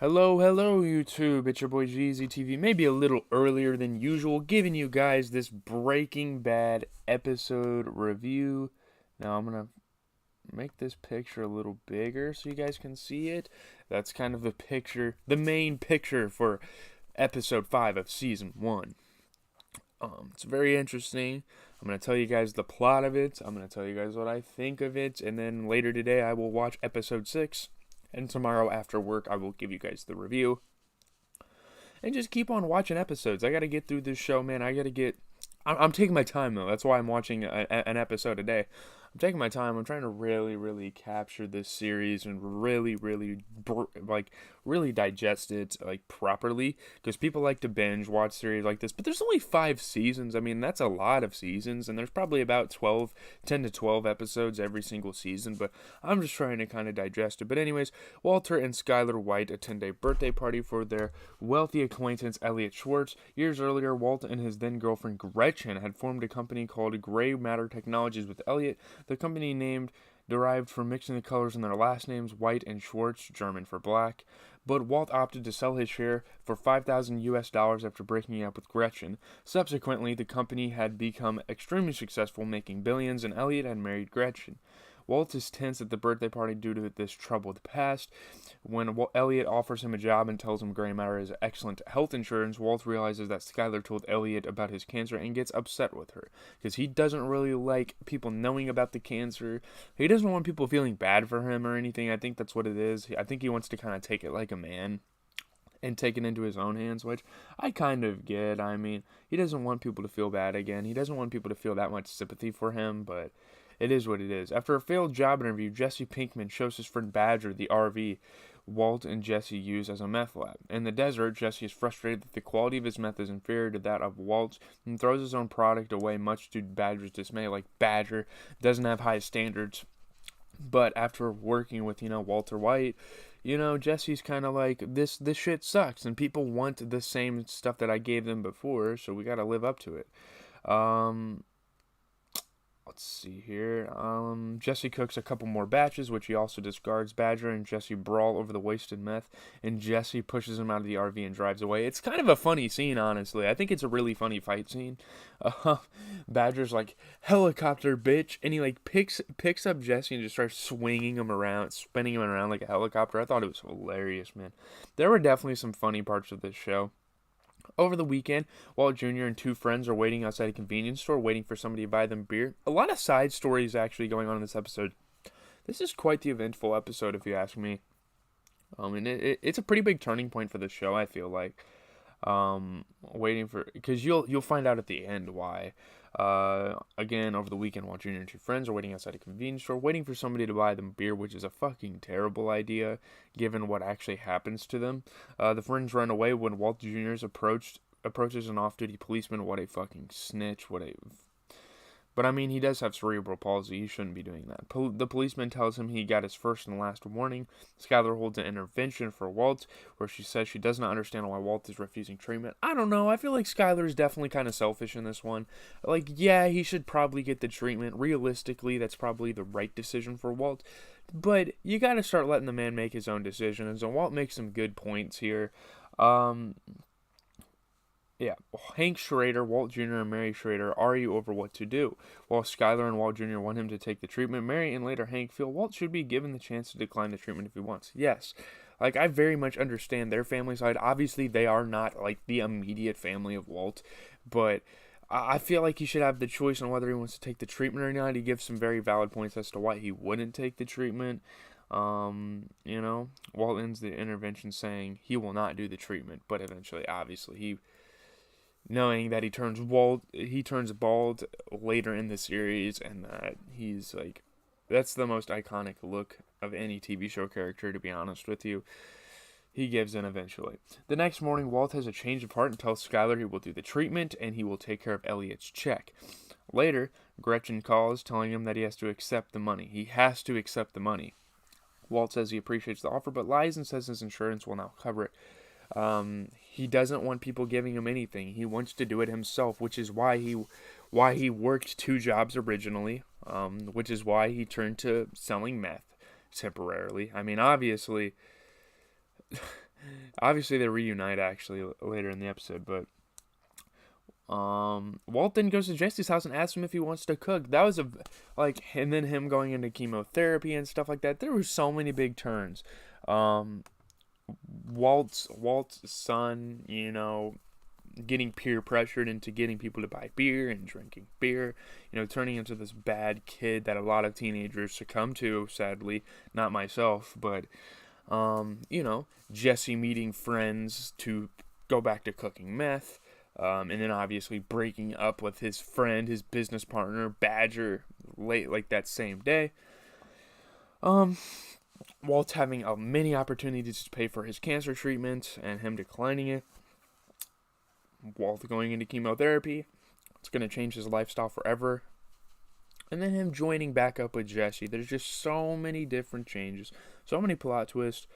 Hello, YouTube. It's your boy GZTV. Maybe a little earlier than usual, giving you guys this Breaking Bad episode review. Now, I'm going to make this picture a little bigger so you guys can see it. That's kind of the picture, the main picture for episode 5 of season 1. It's very interesting. I'm going to tell you guys the plot of it. I'm going to tell you guys what I think of it. And then later today, I will watch episode 6. And tomorrow after work, I will give you guys the review. And just keep on watching episodes. I got to get through this show, man. I'm taking my time, though. That's why I'm watching an episode a day. I'm taking my time. I'm trying to really capture this series and really digest it properly. Because people like to binge watch series like this, but there's only 5 seasons. I mean, that's a lot of seasons, and there's probably about 10 to 12 episodes every single season. But I'm just trying to kind of digest it. But anyways, Walter and Skylar White attend a birthday party for their wealthy acquaintance Elliot Schwartz. Years earlier, Walt and his then girlfriend Gretchen had formed a company called Gray Matter Technologies with Elliot. The company named derived from mixing the colors in their last names, White and Schwartz, German for black. But Walt opted to sell his share for $5,000 after breaking up with Gretchen. Subsequently, the company had become extremely successful, making billions, and Elliot had married Gretchen. Walt is tense at the birthday party due to this troubled past. When Elliot offers him a job and tells him Gray Matter is excellent health insurance, Walt realizes that Skylar told Elliot about his cancer and gets upset with her. Because he doesn't really like people knowing about the cancer. He doesn't want people feeling bad for him or anything. I think that's what it is. I think he wants to kind of take it like a man and take it into his own hands, which I kind of get. I mean, he doesn't want people to feel bad again. He doesn't want people to feel that much sympathy for him, but it is what it is. After a failed job interview, Jesse Pinkman shows his friend Badger the RV Walt and Jesse use as a meth lab. In the desert, Jesse is frustrated that the quality of his meth is inferior to that of Walt's and throws his own product away, much to Badger's dismay. Like, Badger doesn't have high standards. But after working with, Walter White, Jesse's kind of like, this shit sucks, and people want the same stuff that I gave them before, so we got to live up to it. Let's see here. Jesse cooks a couple more batches, which he also discards. Badger and Jesse brawl over the wasted meth, and Jesse pushes him out of the RV and drives away. It's kind of a funny scene, honestly. I think it's a really funny fight scene. Badger's like, helicopter, bitch, and he picks up Jesse and just starts swinging him around, spinning him around like a helicopter. I thought it was hilarious, man. There were definitely some funny parts of this show. Over the weekend, Walt Jr. and 2 friends are waiting outside a convenience store, waiting for somebody to buy them beer. A lot of side stories actually going on in this episode. This is quite the eventful episode, if you ask me. And it's a pretty big turning point for the show, I feel like. Waiting for, because you'll find out at the end why. Again, over the weekend, Walt Jr. and 2 friends are waiting outside a convenience store, waiting for somebody to buy them beer, which is a fucking terrible idea, given what actually happens to them. The friends run away when Walt Jr. approaches an off-duty policeman. What a fucking snitch! But I mean, he does have cerebral palsy. He shouldn't be doing that. The policeman tells him he got his first and last warning. Skylar holds an intervention for Walt, where she says she does not understand why Walt is refusing treatment. I don't know. I feel like Skylar is definitely kind of selfish in this one. Like, yeah, he should probably get the treatment. Realistically, that's probably the right decision for Walt. But you got to start letting the man make his own decisions. And Walt makes some good points here. Yeah, Hank Schrader, Walt Jr., and Mary Schrader argue over what to do. While Skylar and Walt Jr. want him to take the treatment, Mary and later Hank feel Walt should be given the chance to decline the treatment if he wants. Yes, I very much understand their family side. Obviously, they are not, the immediate family of Walt, but I feel like he should have the choice on whether he wants to take the treatment or not. He gives some very valid points as to why he wouldn't take the treatment. Walt ends the intervention saying he will not do the treatment, but eventually, obviously, knowing that he turns bald later in the series, and that he's that's the most iconic look of any TV show character, to be honest with you. He gives in eventually. The next morning, Walt has a change of heart and tells Skylar he will do the treatment and he will take care of Elliot's check. Later, Gretchen calls, telling him that he has to accept the money. He has to accept the money. Walt says he appreciates the offer, but lies and says his insurance will now cover it. He doesn't want people giving him anything. He wants to do it himself, which is why he worked 2 jobs originally, which is why he turned to selling meth temporarily. I mean, obviously, Obviously, they reunite actually later in the episode, but Walt then goes to Jesse's house and asks him if he wants to cook. That was and then him going into chemotherapy and stuff like that. There were so many big turns. Um, Walt's son, getting peer pressured into getting people to buy beer and drinking beer, turning into this bad kid that a lot of teenagers succumb to, sadly. Not myself, but, Jesse meeting friends to go back to cooking meth, and then obviously breaking up with his friend, his business partner, Badger, late, like that same day. Walt having many opportunities to pay for his cancer treatment and him declining it. Walt going into chemotherapy. It's going to change his lifestyle forever. And then him joining back up with Jesse. There's just so many different changes. So many plot twists.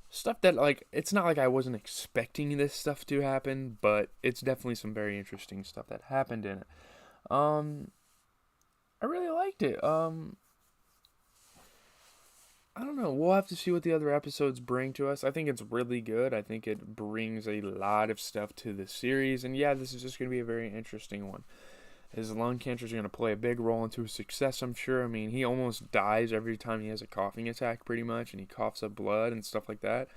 Stuff that, it's not like I wasn't expecting this stuff to happen, but it's definitely some very interesting stuff that happened in it. I really liked it. I don't know. We'll have to see what the other episodes bring to us. I think it's really good. I think it brings a lot of stuff to the series. And yeah, this is just going to be a very interesting one. His lung cancer is going to play a big role into his success, I'm sure. I mean, he almost dies every time he has a coughing attack, pretty much. And he coughs up blood and stuff like that.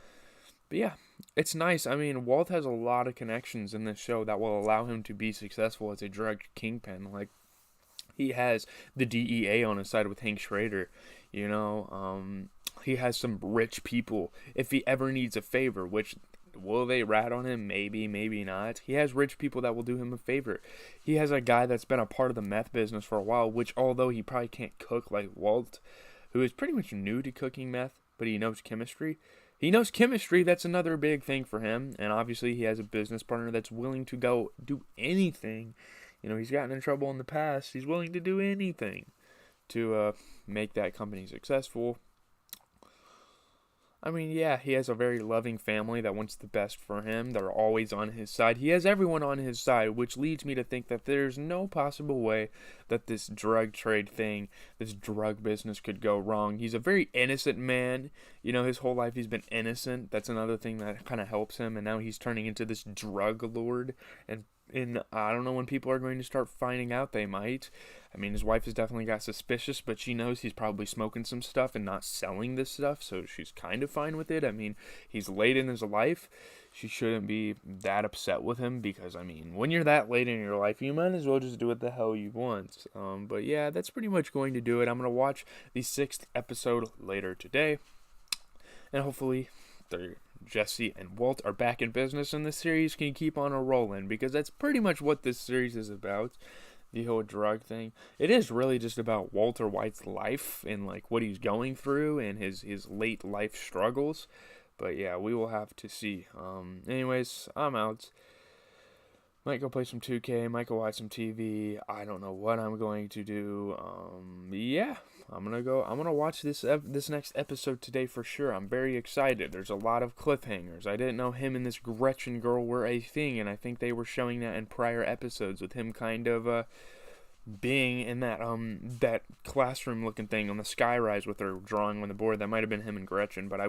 But yeah, it's nice. I mean, Walt has a lot of connections in this show that will allow him to be successful as a drug kingpin. He has the DEA on his side with Hank Schrader. He has some rich people. If he ever needs a favor, which, will they rat on him? Maybe, maybe not. He has rich people that will do him a favor. He has a guy that's been a part of the meth business for a while, which, although he probably can't cook like Walt, who is pretty much new to cooking meth, but he knows chemistry. That's another big thing for him. And obviously he has a business partner that's willing to go do anything. He's gotten in trouble in the past. He's willing to do anything to make that company successful. I mean, yeah, he has a very loving family that wants the best for him. They're always on his side. He has everyone on his side, which leads me to think that there's no possible way that this drug trade thing, this drug business could go wrong. He's a very innocent man. His whole life he's been innocent. That's another thing that kind of helps him. And now he's turning into this drug lord. And I don't know when people are going to start finding out. They might. I mean, his wife has definitely got suspicious, but she knows he's probably smoking some stuff and not selling this stuff, so she's kind of fine with it. I mean, he's late in his life. She shouldn't be that upset with him because, I mean, when you're that late in your life, you might as well just do what the hell you want. But yeah, that's pretty much going to do it. I'm going to watch the 6th episode later today, and hopefully Jesse and Walt are back in business and the series can keep on a rolling, because that's pretty much what this series is about. The whole drug thing. It is really just about Walter White's life and what he's going through and his late life struggles. But yeah, we will have to see. Anyways, I'm out. Might go play some 2K, might go watch some TV. I don't know what I'm going to do. Yeah, I'm gonna watch this next episode today for sure. I'm very excited. There's a lot of cliffhangers. I didn't know him and this Gretchen girl were a thing, and I think they were showing that in prior episodes with him kind of being in that classroom looking thing on the skyrise with her drawing on the board. That might have been him and Gretchen, but I